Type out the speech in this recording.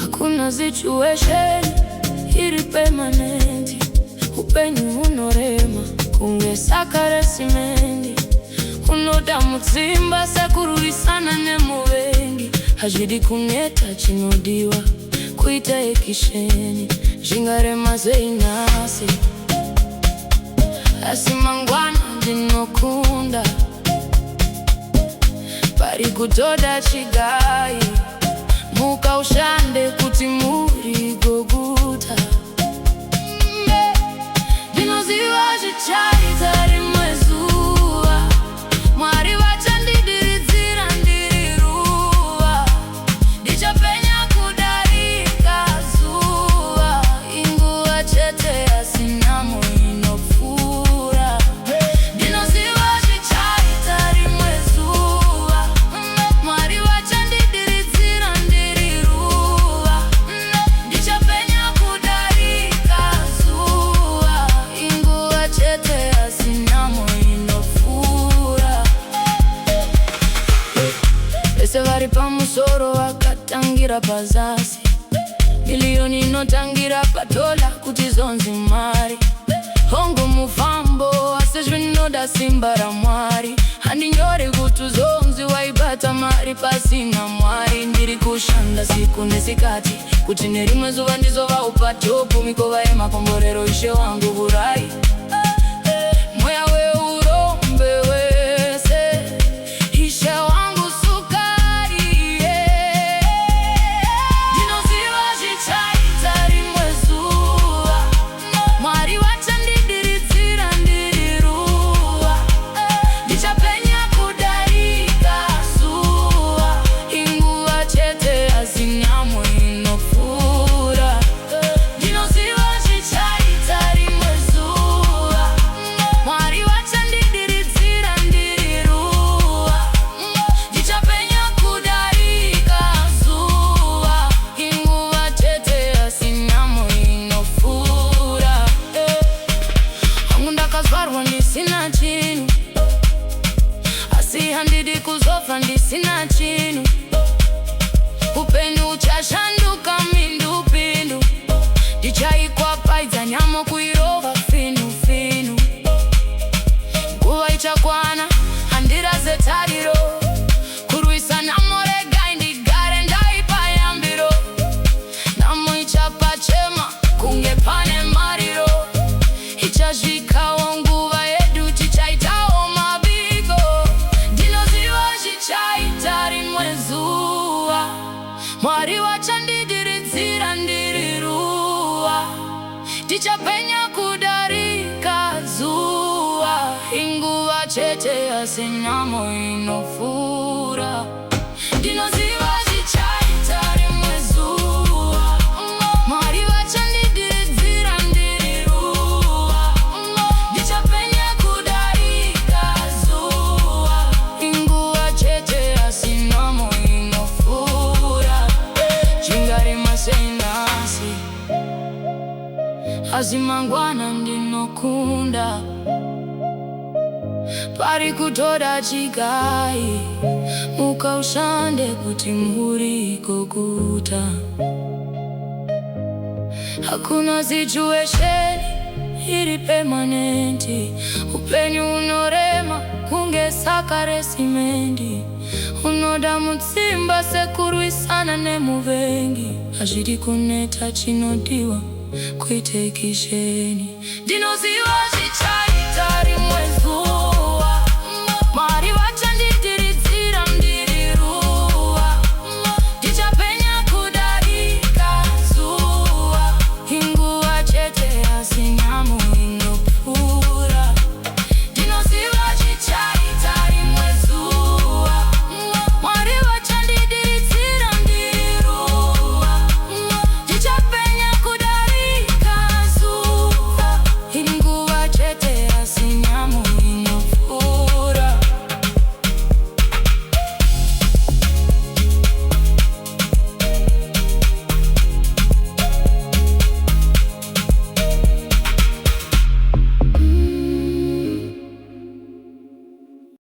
Hakuna situation iri permanenti, upenyu unorema kunge sakarasimenti, unoda mutsimba sekururisana nemuvengi, hazvidi kuneta chinodiwa kuita ekisheni, zvingarema sei nhasi asi mangwana ndinokunda, pari kutoda chigai muka ushande kuti muri goguta. Ndinoziva zvichaita rimwe zuva, Mwari vachandidiridzira ndiri ruva, ndichapenya kudarika zuva, inguva chete asi nhamo inopfuura. Ndinoziva zvichaita rimwe zuva, Mwari vachandidiridzira ndiri ruva, ndichapenya kudarika zuva, inguva chete asi nhamo inopfuura. Vese vari pamusoro vakatangira pazasi, miliyoni inotangira padola kuti zonzi mari. Hongu mufambo asi zvinoda simba raMwari, handinyori kuti zonzi waibata mari pasina Mwari. Ndiri kushanda siku nesikati kuti nerimwe zuva ndizova upatopu, mikova yemakomborero Ishe wangu hurai, mweya weurombe wese Ishe wangu sukari. Ndinoziva zvichaita rimwe zuva, Mwari vachandidiridzira ndiri ruva, ndichapenya kudarika zuva, inguva chete asi nhamo inopfuura. Ndinoziva zvichaita rimwe zuva, Mwari vachandidiridzira ndiri ruva, ndichapenya kudarika zuva, inguva chete asi nhamo inopfuura. Hangu ndakazvarwa ndisina chinhu, asi handidi kuzofa ndisina chinhu. Upenyu uchashanduka mindupindu, ndichaikwapaidza nyamo kuirova finufinu. Nguva ichakwana handiraze tariro, kurwisa nhamo regai ndigare ndaipayambiro. Nhamo ichapachema kunge pane mariro, ichasvikawo nguva yedu tichaitawo mabiko. Ndinoziva zvichaita rimwe zuva, Mwari vachandidiridzira ndiri ruva, ndichapenya kudarika zuva, inguva chete asi nhamo inopfuura. Ndinoziva zvichaita rimwe zuva, Mwari vachandidiridzira ndiri ruva, ndichapenya kudarika zuva, inguva chete asi nhamo inopfuura. Zvingarema sei nhasi asi mangwana ndinokunda, pari kutoda chigai muka ushande kuti muri goguta. Hakuna situation iri permanenti, upenyu unorema kunge sakarasimenti, unoda mutsimba sekurwisana nemuvengi, hazvidi kuneta chinodiwa kuita ekisheni. Ndinoziva zvichaita rimwe